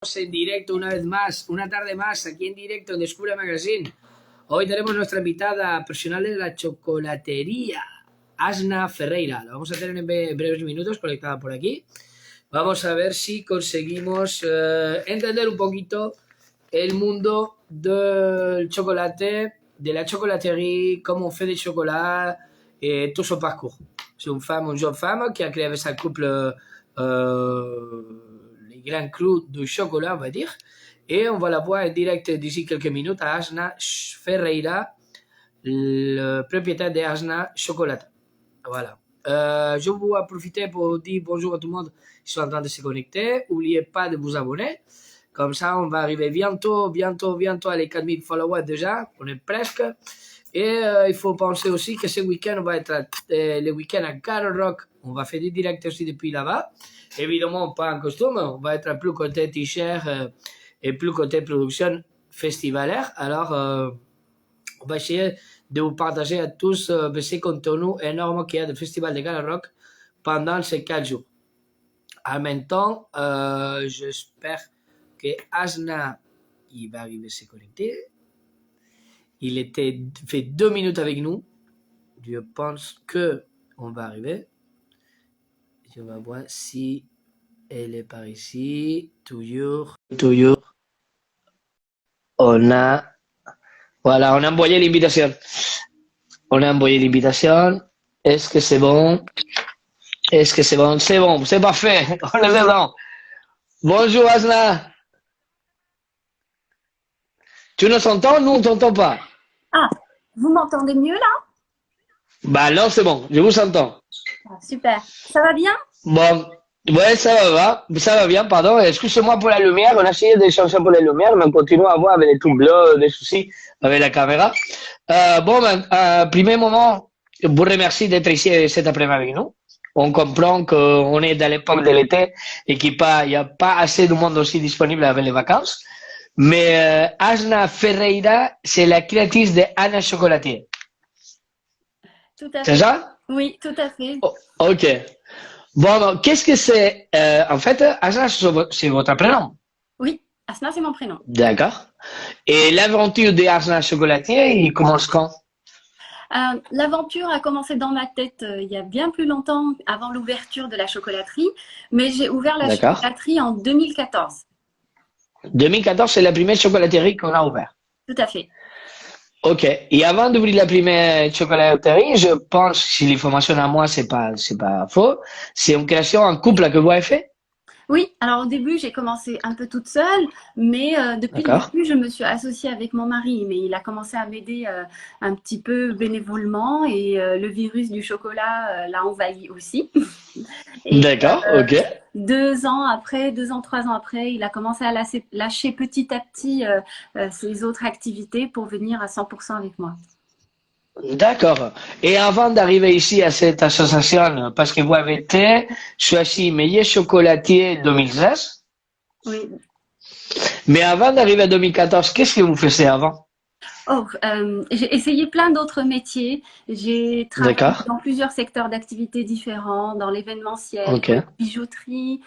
En directo una vez más, una tarde más, aquí en directo en Descubre Magazine. Hoy tenemos nuestra invitada personal de la chocolatería, Asna Ferreira. La vamos a tener en breves minutos conectada por aquí. Vamos a ver si conseguimos entender un poquito el mundo del chocolate, de la chocolaterie, comment on fait des chocolats et tout son parcours. C'est une jeune femme qui a créé avec sa couple les grands clous du chocolat, on va dire. Et on va la voir en direct d'ici quelques minutes à Asna Ferreira, le propriétaire de Asna Chocolat. Voilà. Je vous profiter pour dire bonjour à tout le monde qui sont en train de se connecter. N'oubliez pas de vous abonner. Comme ça, on va arriver bientôt à les 4000 followers déjà. On est presque. Et il faut penser aussi que ce week-end, on va être le week-end à Carol Rock. On va faire des directs aussi depuis là-bas. Évidemment, pas en costume. On va être plus côté t-shirt et plus côté production festivalaire. Alors, on va essayer de vous partager à tous ces contenus énormes qu'il y a du Festival de Carol Rock pendant ces 4 jours. En même temps, j'espère que Asna, il va arriver à se connecter. Il était fait 2 minutes avec nous. Je pense que on va arriver. Je vais voir si elle est par ici. Toujours. Voilà, on a envoyé l'invitation. Est-ce que c'est bon? C'est bon, c'est parfait. On est dedans. Bonjour Asna. Tu nous entends? Nous, on t'entend pas. Ah, vous m'entendez mieux là? Bah non, c'est bon, je vous entends. Ah, super. Ça va bien? Bon, ouais, ça va bien, pardon. Excusez-moi pour la lumière, on a essayé de changer pour la lumière, mais on continue à avoir avec les tout bleus, des soucis avec la caméra. Premier moment, vous remercie d'être ici cet après-midi avec nous. On comprend qu'on est dans l'époque de l'été et qu'il n'y a pas assez de monde aussi disponible avec les vacances. Mais Asna Ferreira, c'est la créatrice de Asna Chocolatier. Tout à fait. C'est ça? Oui, tout à fait. Oh, ok. Bon, qu'est-ce que c'est en fait, Asna, c'est votre prénom? Oui, Asna, c'est mon prénom. D'accord. Et l'aventure de Asna Chocolatier, il commence quand? L'aventure a commencé dans ma tête il y a bien plus longtemps, avant l'ouverture de la chocolaterie, mais j'ai ouvert la chocolaterie en 2014. 2014, c'est la première chocolaterie qu'on a ouverte. Tout à fait. Ok. Et avant d'ouvrir la première chocolaterie, je pense, si l'information à moi, c'est pas faux, c'est une création en couple que vous avez fait? Oui, alors au début, j'ai commencé un peu toute seule, mais depuis le début, je me suis associée avec mon mari, mais il a commencé à m'aider un petit peu bénévolement et le virus du chocolat l'a envahi aussi. D'accord, ok. 2 ans, 3 ans après, il a commencé à lâcher petit à petit ses autres activités pour venir à 100% avec moi. D'accord. Et avant d'arriver ici à cette association, parce que vous avez été choisi meilleur chocolatier 2016. Oui. Mais avant d'arriver à 2014, qu'est-ce que vous faisiez avant? Oh, j'ai essayé plein d'autres métiers. J'ai travaillé dans plusieurs secteurs d'activité différents, dans l'événementiel, dans la bijouterie,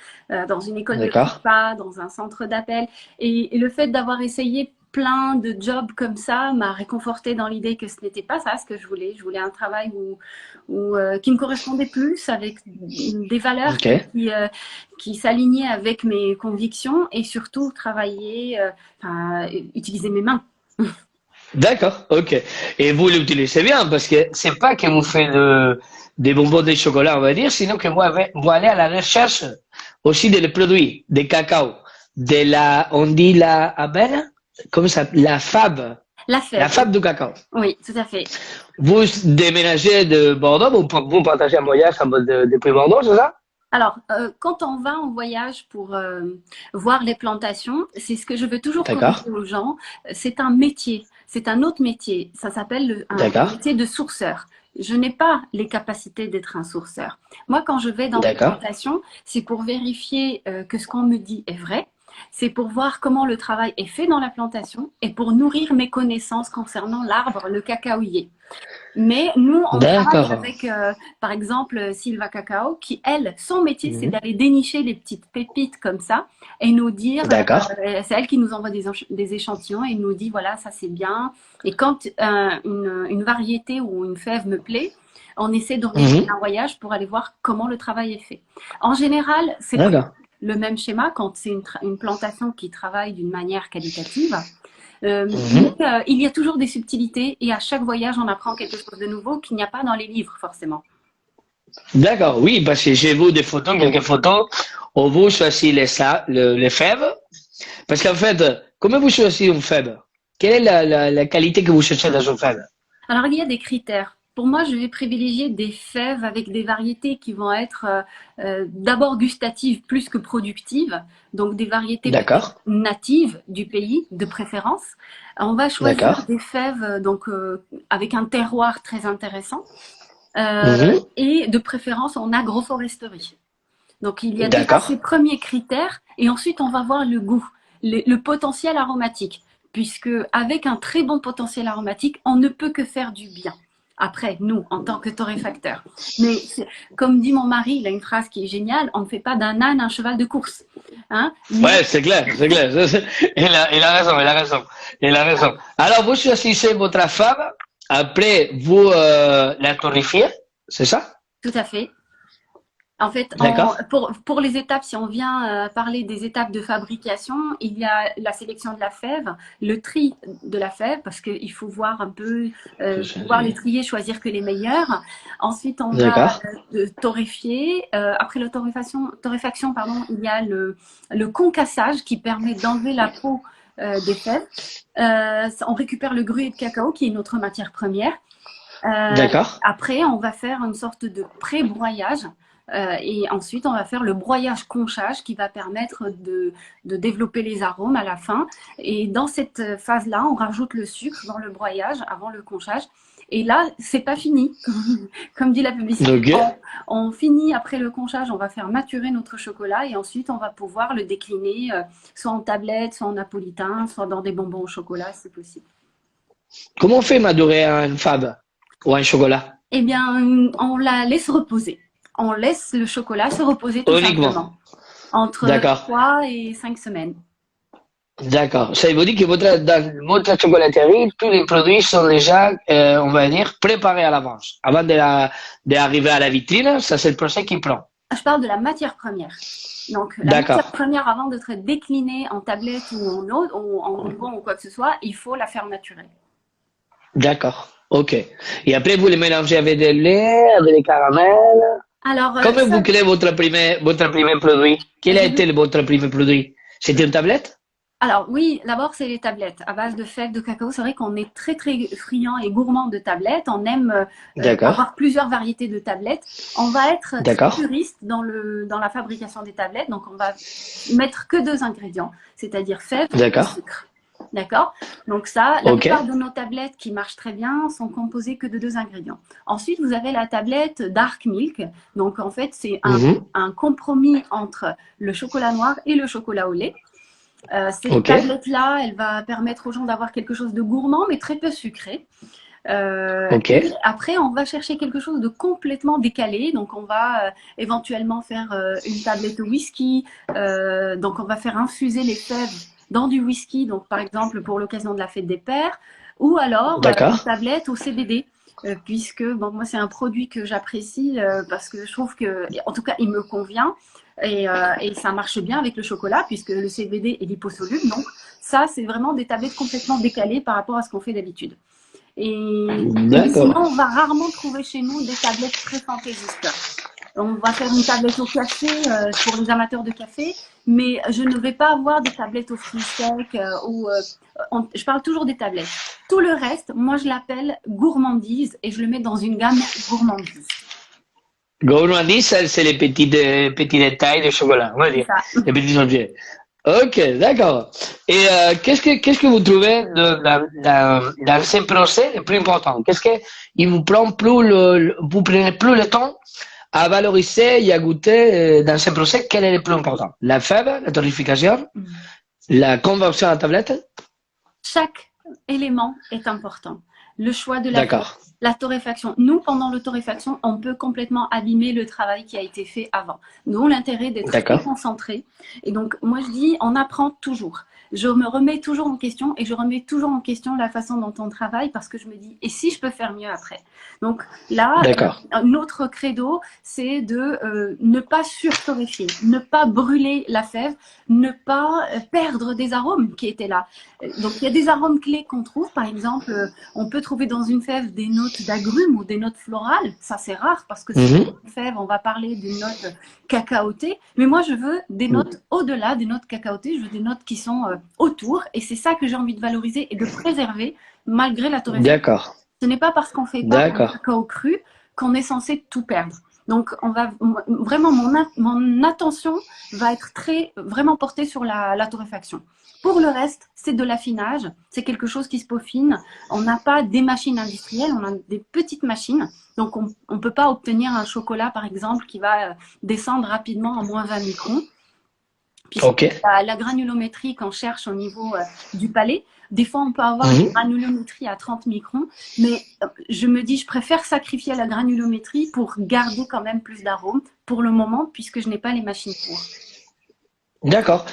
dans une école de prépa, dans un centre d'appel. Et le fait d'avoir essayé plein de jobs comme ça m'a réconfortée dans l'idée que ce n'était pas ça ce que je voulais. Je voulais un travail qui me correspondait plus, avec des valeurs qui s'alignaient avec mes convictions et surtout travailler, utiliser mes mains. D'accord, ok. Et vous l'utilisez bien parce que c'est pas que vous faites des bonbons de chocolat, on va dire, sinon que vous allez à la recherche aussi des produits, des cacao, on dit la abeille, comme ça, la fave. La fève. La fave du cacao. Oui, tout à fait. Vous déménagez de Bordeaux, vous partagez un voyage depuis Bordeaux, c'est ça? Alors, quand on va en voyage pour voir les plantations, c'est ce que je veux toujours corriger aux gens. C'est un métier, c'est un autre métier. Ça s'appelle un métier de sourceur. Je n'ai pas les capacités d'être un sourceur. Moi, quand je vais dans les plantations, c'est pour vérifier que ce qu'on me dit est vrai. c'est pour voir comment le travail est fait dans la plantation et pour nourrir mes connaissances concernant l'arbre, le cacaoyer. Mais nous, on travaille avec, par exemple, Silva Cacao, qui, elle, son métier, c'est d'aller dénicher les petites pépites comme ça et nous dire, c'est elle qui nous envoie des échantillons et nous dit, voilà, ça c'est bien. Et quand une variété ou une fève me plaît, on essaie d'organiser un voyage pour aller voir comment le travail est fait. En général, c'est le même schéma quand c'est une plantation qui travaille d'une manière qualitative. Il y a toujours des subtilités et à chaque voyage, on apprend quelque chose de nouveau qu'il n'y a pas dans les livres, forcément. D'accord, oui, parce que j'ai vu des photos, quelques photos où vous choisissez les fèves. Parce qu'en fait, comment vous choisissez une fève? Quelle est la qualité que vous cherchez dans une fève? Alors, il y a des critères. Pour moi, je vais privilégier des fèves avec des variétés qui vont être d'abord gustatives plus que productives, donc des variétés natives du pays de préférence. On va choisir des fèves donc avec un terroir très intéressant et de préférence en agroforesterie. Donc il y a déjà ces premiers critères et ensuite on va voir le goût, le potentiel aromatique, puisque avec un très bon potentiel aromatique, on ne peut que faire du bien. Après, nous, en tant que torréfacteurs. Mais comme dit mon mari, il a une phrase qui est géniale, on ne fait pas d'un âne un cheval de course. Hein? Ouais, c'est clair, c'est clair. Il a raison. Alors, vous choisissez votre femme, après, vous la torréfiez, c'est ça? Tout à fait. En fait, pour les étapes, si on vient parler des étapes de fabrication, il y a la sélection de la fève, le tri de la fève, parce qu'il faut voir un peu, pouvoir les trier, choisir que les meilleurs. Ensuite, on va torréfier. Après la torréfaction, il y a le concassage qui permet d'enlever la peau des fèves. On récupère le gruau de cacao, qui est notre matière première. Après, on va faire une sorte de pré-broyage. Et ensuite, on va faire le broyage-conchage qui va permettre de développer les arômes à la fin. Et dans cette phase-là, on rajoute le sucre dans le broyage avant le conchage. Et là, c'est pas fini. Comme dit la publicité, on finit après le conchage, on va faire maturer notre chocolat et ensuite, on va pouvoir le décliner soit en tablette, soit en napolitain, soit dans des bonbons au chocolat, c'est possible. Comment on fait madurer une fève ou un chocolat? Eh bien, on la laisse reposer. On laisse le chocolat se reposer tout simplement. Entre 3 et 5 semaines. D'accord. Ça veut dire que dans votre chocolaterie, tous les produits sont déjà, on va dire, préparés à l'avance. Avant d'arriver à la vitrine, ça c'est le procès qui prend. Je parle de la matière première. Donc, la matière première, avant d'être déclinée en tablette ou en bonbon ou quoi que ce soit, il faut la faire maturer. D'accord. Ok. Et après, vous les mélangez avec du lait, avec des caramels. Alors, comment vous créez votre premier produit? Quel a été votre premier produit? C'était une tablette? Alors oui, d'abord c'est les tablettes à base de fèves de cacao. C'est vrai qu'on est très très friand et gourmand de tablettes. On aime avoir plusieurs variétés de tablettes. On va être très puriste dans la fabrication des tablettes. Donc on va mettre que 2 ingrédients, c'est-à-dire fèves et sucre. D'accord. Donc ça, la plupart de nos tablettes qui marchent très bien sont composées que de 2 ingrédients. Ensuite, vous avez la tablette Dark Milk. Donc en fait, c'est un compromis entre le chocolat noir et le chocolat au lait. Cette tablette-là, elle va permettre aux gens d'avoir quelque chose de gourmand, mais très peu sucré. Et après, on va chercher quelque chose de complètement décalé. Donc, on va éventuellement faire une tablette au whisky. Donc, on va faire infuser les fèves dans du whisky, donc par exemple pour l'occasion de la fête des pères, ou alors une tablette au CBD, puisque moi c'est un produit que j'apprécie parce que je trouve que, en tout cas, il me convient et ça marche bien avec le chocolat puisque le CBD est liposoluble. Donc ça, c'est vraiment des tablettes complètement décalées par rapport à ce qu'on fait d'habitude. Et sinon, on va rarement trouver chez nous des tablettes très fantaisistes. On va faire une tablette au café pour les amateurs de café, mais je ne vais pas avoir des tablettes aux fruits secs. Je parle toujours des tablettes. Tout le reste, moi, je l'appelle gourmandise et je le mets dans une gamme gourmandise. Gourmandise, c'est les petits détails de chocolat, on va dire, les petits objets. Ok, d'accord. Et qu'est-ce que vous trouvez dans ce procès le plus important? Qu'est-ce que il vous prend vous prenez plus le temps à valoriser et à goûter dans ce procès, quel est le plus important? La fève, la torréfaction, la conversion à tablette? Chaque élément est important. Le choix de la torréfaction. Nous, pendant la torréfaction, on peut complètement abîmer le travail qui a été fait avant. Nous, l'intérêt d'être très concentré. Et donc, moi, je dis, on apprend toujours. Je me remets toujours en question et je remets toujours en question la façon dont on travaille parce que je me dis, et si je peux faire mieux après? Donc là, un autre credo, c'est de ne pas surtorréfier, ne pas brûler la fève, ne pas perdre des arômes qui étaient là. Donc, il y a des arômes clés qu'on trouve. Par exemple, on peut trouver dans une fève des notes d'agrumes ou des notes florales. Ça, c'est rare parce que c'est une fève, on va parler d'une note cacaotée. Mais moi, je veux des notes au-delà des notes cacaotées. Je veux des notes qui sont autour. Et c'est ça que j'ai envie de valoriser et de préserver malgré la torréfaction. D'accord. Ce n'est pas parce qu'on fait pas un cacao cru qu'on est censé tout perdre. Donc, vraiment, mon attention va être vraiment portée sur la torréfaction. Pour le reste, c'est de l'affinage. C'est quelque chose qui se peaufine. On n'a pas des machines industrielles, on a des petites machines. Donc, on ne peut pas obtenir un chocolat, par exemple, qui va descendre rapidement en moins 20 microns. Puisque la granulométrie qu'on cherche au niveau du palais, des fois, on peut avoir une granulométrie à 30 microns, mais je me dis, je préfère sacrifier la granulométrie pour garder quand même plus d'arômes pour le moment, puisque je n'ai pas les machines pour. D'accord.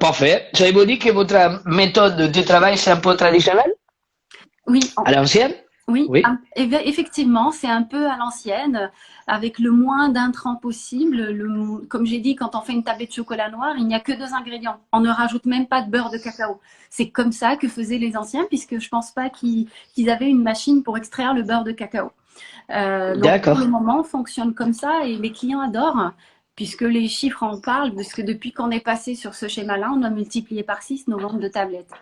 Parfait. J'avais dit que votre méthode de travail, c'est un peu traditionnelle? Oui. À l'ancienne? Oui, effectivement, c'est un peu à l'ancienne, avec le moins d'intrants possible. Comme j'ai dit, quand on fait une tablette de chocolat noir, il n'y a que 2 ingrédients. On ne rajoute même pas de beurre de cacao. C'est comme ça que faisaient les anciens, puisque je pense pas qu'ils avaient une machine pour extraire le beurre de cacao. Donc pour le moment, on fonctionne comme ça et les clients adorent, puisque les chiffres en parlent, parce que depuis qu'on est passé sur ce schéma-là, on a multiplié par 6 nos ventes de tablettes.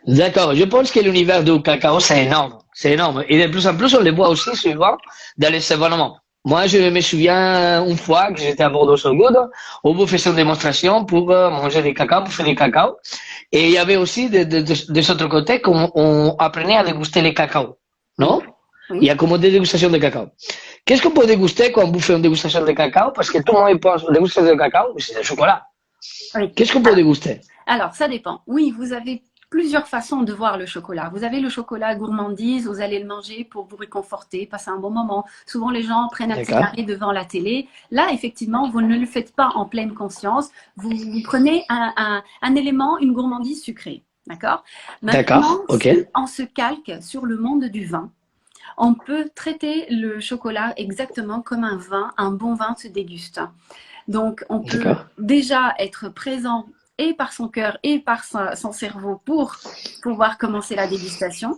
D'accord, je pense que l'univers du cacao, c'est énorme. C'est énorme. Et de plus en plus, on le voit aussi souvent dans les événements. Moi, je me souviens une fois que j'étais à Bordeaux So Good, où vous faisiez une démonstration pour manger des cacao, pour faire des cacao. Et il y avait aussi de autres côtés qu'on apprenait à déguster les cacao. Non? Il y a comme des dégustations de cacao. Qu'est-ce qu'on peut déguster quand vous faites une dégustation de cacao? Parce que tout le monde pense dégustation de cacao, mais c'est du chocolat. Qu'est-ce qu'on peut déguster? Alors, ça dépend. Oui, vous avez plusieurs façons de voir le chocolat. Vous avez le chocolat gourmandise, vous allez le manger pour vous réconforter, passer un bon moment. Souvent, les gens prennent un petit carré devant la télé. Là, effectivement, vous ne le faites pas en pleine conscience. Vous prenez un élément, une gourmandise sucrée. D'accord? Maintenant, si on se calque sur le monde du vin, on peut traiter le chocolat exactement comme un vin. Un bon vin se déguste. Donc, on peut déjà être présent et par son cœur et par son cerveau pour pouvoir commencer la dégustation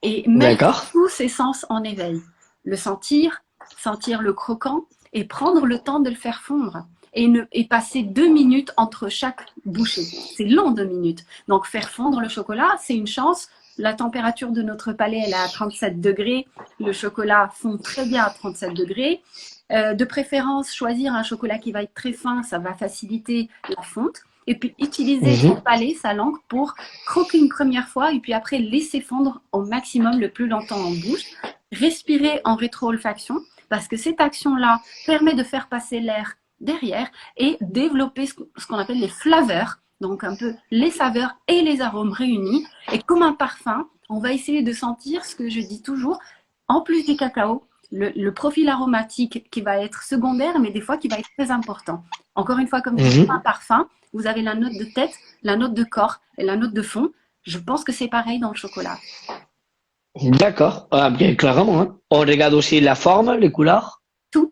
et mettre tous ses sens en éveil. Le sentir, sentir le croquant et prendre le temps de le faire fondre et passer 2 minutes entre chaque bouchée. C'est long 2 minutes. Donc faire fondre le chocolat, c'est une chance. La température de notre palais, elle est à 37 degrés. Le chocolat fond très bien à 37 degrés. De préférence, choisir un chocolat qui va être très fin, ça va faciliter la fonte. Et puis utiliser son palais, sa langue, pour croquer une première fois et puis après laisser fondre au maximum le plus longtemps en bouche. Respirer en rétro-olfaction parce que cette action-là permet de faire passer l'air derrière et développer ce qu'on appelle les flaveurs, donc un peu les saveurs et les arômes réunis. Et comme un parfum, on va essayer de sentir ce que je dis toujours, en plus du cacao, le profil aromatique qui va être secondaire, mais des fois qui va être très important. Encore une fois, comme un parfum, vous avez la note de tête, la note de corps et la note de fond. Je pense que c'est pareil dans le chocolat. D'accord, bien clairement. Hein. On regarde aussi la forme, les couleurs. Tout.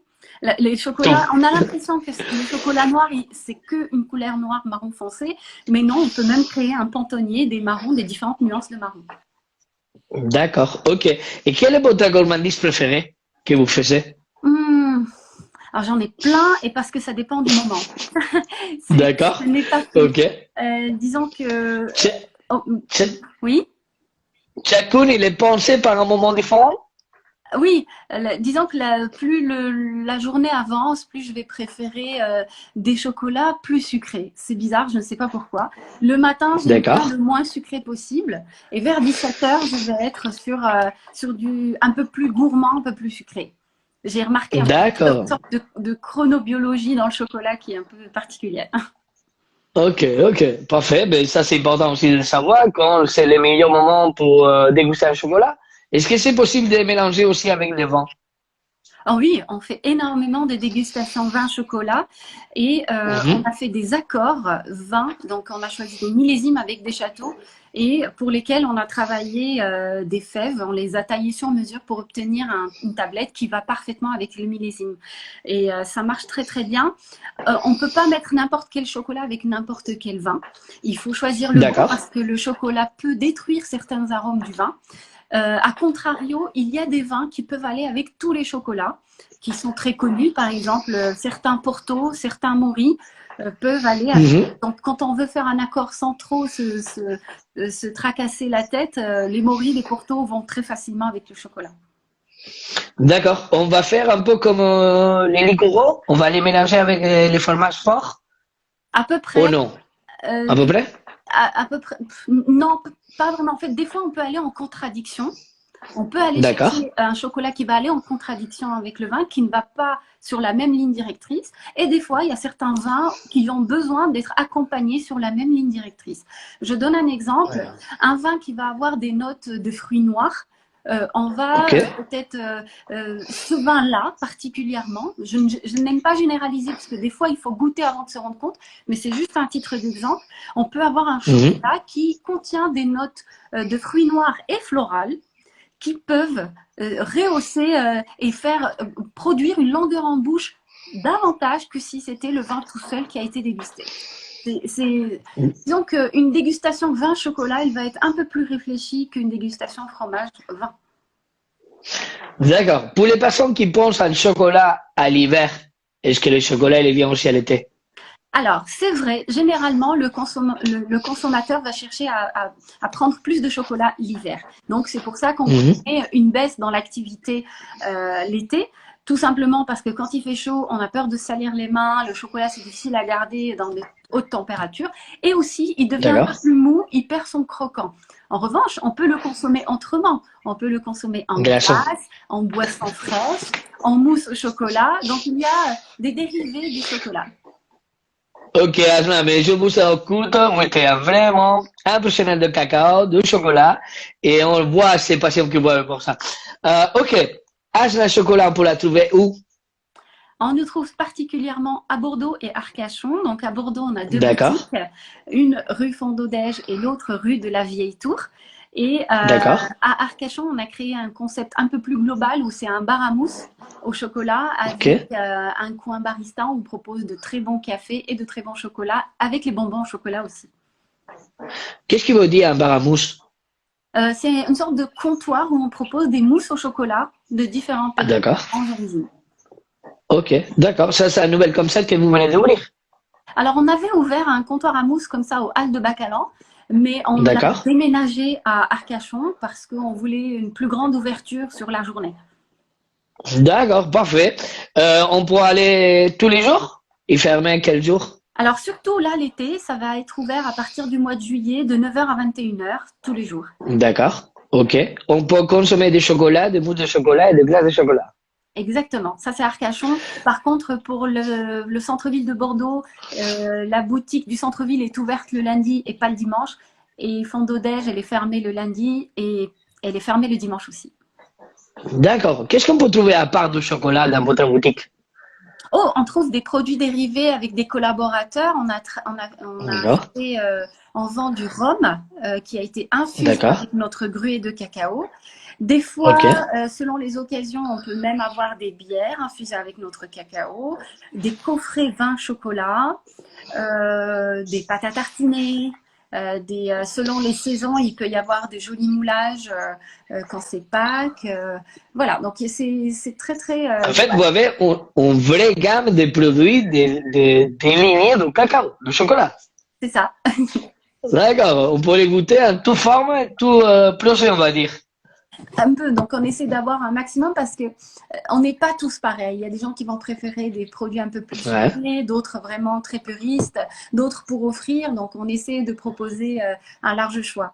Les chocolats, on a l'impression que le chocolat noir, c'est qu'une couleur noire marron foncé, mais non, on peut même créer un pantonnier des marrons, des différentes nuances de marron. D'accord, ok. Et quel est votre gourmandise préféré que vous faites? Alors j'en ai plein et parce que ça dépend du moment. D'accord. Ok. Disons que. Oui. Chacune, il est pensé par un moment différent? Oui, disons que plus la journée avance, plus je vais préférer des chocolats plus sucrés. C'est bizarre, je ne sais pas pourquoi. Le matin, j'aime bien le moins sucré possible. Et vers 17 h, je vais être sur du un peu plus gourmand, un peu plus sucré. J'ai remarqué une sorte de chronobiologie dans le chocolat qui est un peu particulière. Ok, ok, parfait. Ben, ça, c'est important aussi de savoir quand c'est le meilleur moment pour déguster un chocolat. Est-ce que c'est possible de les mélanger aussi avec le vin? Oh oui, on fait énormément de dégustations vin-chocolat et on a fait des accords vin. Donc, on a choisi des millésimes avec des châteaux et pour lesquels on a travaillé des fèves. On les a taillées sur mesure pour obtenir une tablette qui va parfaitement avec le millésime. Et ça marche très, très bien. On ne peut pas mettre n'importe quel chocolat avec n'importe quel vin. Il faut choisir le bon parce que le chocolat peut détruire certains arômes du vin. A contrario, il y a des vins qui peuvent aller avec tous les chocolats, qui sont très connus. Par exemple, certains Porto, certains Mori peuvent aller avec. Donc, quand on veut faire un accord sans trop se tracasser la tête, les Mori, les Porto vont très facilement avec le chocolat. D'accord. On va faire un peu comme les liqueurs. On va les mélanger avec les fromages forts. À peu près. Ou non? À peu près? À peu près. Non, pas vraiment. En fait, des fois, on peut aller en contradiction. On peut aller chercher un chocolat qui va aller en contradiction avec le vin, qui ne va pas sur la même ligne directrice. Et des fois, il y a certains vins qui ont besoin d'être accompagnés sur la même ligne directrice. Je donne un exemple. Un vin qui va avoir des notes de fruits noirs. On va peut-être ce vin-là particulièrement, je n'aime pas généraliser parce que des fois il faut goûter avant de se rendre compte, mais c'est juste un titre d'exemple. On peut avoir un chocolat qui contient des notes de fruits noirs et florales qui peuvent rehausser et faire produire une longueur en bouche davantage que si c'était le vin tout seul qui a été dégusté. Disons qu'une dégustation vin-chocolat, elle va être un peu plus réfléchie qu'une dégustation fromage-vin. D'accord. Pour les personnes qui pensent à le chocolat à l'hiver, est-ce que le chocolat il vient aussi à l'été? Alors, c'est vrai, généralement, le consommateur va chercher à prendre plus de chocolat l'hiver. Donc, c'est pour ça qu'on met une baisse dans l'activité l'été. Tout simplement parce que quand il fait chaud, on a peur de salir les mains. Le chocolat, c'est difficile à garder dans de hautes températures. Et aussi, il devient un peu plus mou, il perd son croquant. En revanche, on peut le consommer autrement. On peut le consommer en glace, en boisson fraîche, en mousse au chocolat. Donc, il y a des dérivés du chocolat. Ok, Asma, mais je vous écoute. Moi, j'étais vraiment impressionné de cacao, de chocolat. Et on voit ces patients qui boivent pour ça. Ok. Asma Chocolat, on peut la trouver où? On nous trouve particulièrement à Bordeaux et Arcachon. Donc à Bordeaux, on a deux boutiques, une rue Fondodège et l'autre rue de la Vieille Tour. Et à Arcachon, on a créé un concept un peu plus global où c'est un bar à mousse au chocolat avec un coin barista où on propose de très bons cafés et de très bons chocolats avec les bonbons au chocolat aussi. Qu'est-ce qui veut dire un bar à mousse? C'est une sorte de comptoir où on propose des mousses au chocolat de différents pays en origine. Ok, d'accord. Ça, c'est un nouvel concept que vous venez d'ouvrir. Alors, on avait ouvert un comptoir à mousse comme ça au Halles de Bacalan, mais on l'a déménagé à Arcachon parce qu'on voulait une plus grande ouverture sur la journée. D'accord, parfait. On pourra aller tous les jours? Et fermer quel jour? Alors, surtout là, l'été, ça va être ouvert à partir du mois de juillet de 9h à 21h tous les jours. D'accord, ok. On peut consommer des chocolats, des mousses de chocolat et des glaces de chocolat. Exactement, ça c'est Arcachon. Par contre, pour le centre-ville de Bordeaux, la boutique du centre-ville est ouverte le lundi et pas le dimanche. Et Fondodège, elle est fermée le lundi et elle est fermée le dimanche aussi. D'accord. Qu'est-ce qu'on peut trouver à part du chocolat dans votre boutique? Oh, on trouve des produits dérivés avec des collaborateurs. On a fait en vend du rhum qui a été infusé avec notre gruau de cacao. Des fois, selon les occasions, on peut même avoir des bières infusées avec notre cacao, des coffrets vin chocolat, des pâtes à tartiner. Selon les saisons, il peut y avoir des jolis moulages quand c'est Pâques. Voilà, donc c'est très très. En fait, vous avez une vraie gamme de produits des lignées de cacao, de chocolat. C'est ça. D'accord, on peut les goûter en toute forme et tout procès, on va dire. Un peu, donc on essaie d'avoir un maximum parce que on n'est pas tous pareils. Il y a des gens qui vont préférer des produits un peu plus sucrés, d'autres vraiment très puristes, d'autres pour offrir. Donc on essaie de proposer un large choix.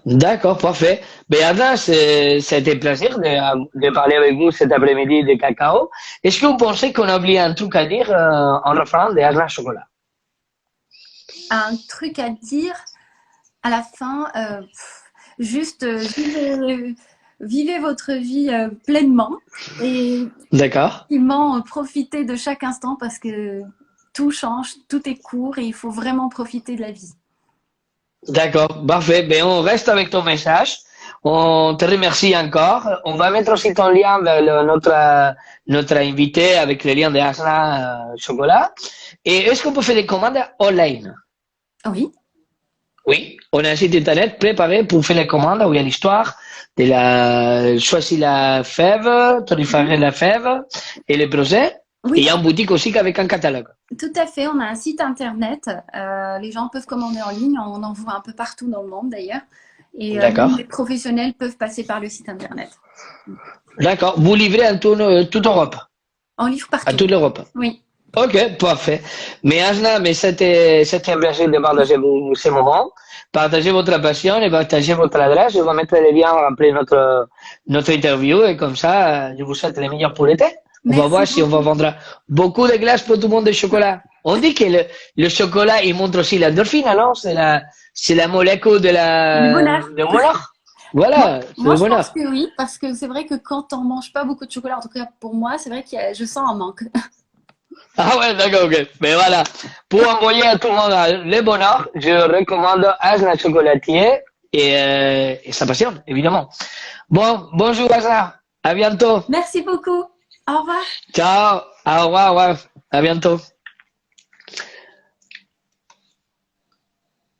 D'accord, parfait. Ben, Anna, c'était un plaisir de parler avec vous cet après-midi de cacao. Est-ce que vous pensez qu'on a oublié un truc à dire en referant de Anna Chocolat? Un truc à dire à la fin, juste vivez votre vie pleinement et D'accord. profitez de chaque instant parce que tout change, tout est court et il faut vraiment profiter de la vie. D'accord, parfait. Ben, on reste avec ton message. On te remercie encore. On va mettre aussi ton lien vers notre invité avec le lien de Asna Chocolat. Et est-ce qu'on peut faire des commandes online? Oui. Oui, on a un site internet préparé pour faire les commandes où il y a l'histoire de choisir la fève, torréfier la fève et le procès. Oui. Et il y a une boutique aussi avec un catalogue. Tout à fait, on a un site internet. Les gens peuvent commander en ligne, on en voit un peu partout dans le monde d'ailleurs. Et même les professionnels peuvent passer par le site internet. D'accord. Vous livrez à toute Europe? On livre partout. À toute l'Europe? Oui. Ok, parfait. Mais Asna, mais c'était un plaisir de partager ces moments, partager votre passion et partager votre adresse. Je vais mettre les liens après notre interview et comme ça, je vous souhaite les meilleurs pour l'été. On va voir si on va vendre beaucoup de glaces pour tout le monde de chocolat. On dit que le chocolat, il montre aussi l'endorphine, non? C'est la molécule de bonheur. Voilà, moi je pense que oui, parce que c'est vrai que quand on mange pas beaucoup de chocolat, en tout cas pour moi, c'est vrai que je sens un manque. Ah ouais, d'accord, ok. Mais voilà, pour envoyer à tout le monde le bonheur, je recommande Asna Chocolatier et sa passion, évidemment. Bon, bonjour Asna, à bientôt. Merci beaucoup, au revoir. Ciao, au revoir, au revoir. À bientôt.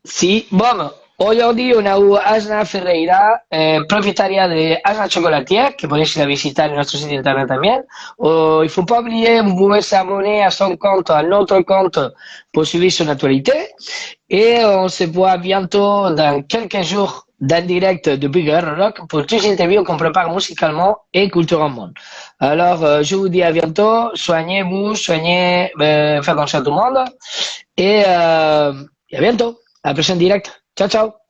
Sí, bon, aujourd'hui on a eu Asna Ferreira, propietaria de Asna Chocolatier, que podéis ir a visitar en nuestro sitio internet también. Il faut pas oublier, vous pouvez s'abonner à son compte, à notre compte, pour suivre son actualité. Et on se voit bientôt dans quelques jours dans direct de Big Rock pour toutes les interviews qu'on prépare musicalement et culturellement. Alors, je vous dis à bientôt, soignez-vous, faites attention à tout le monde et à bientôt. À la prochaine direct. Ciao, ciao.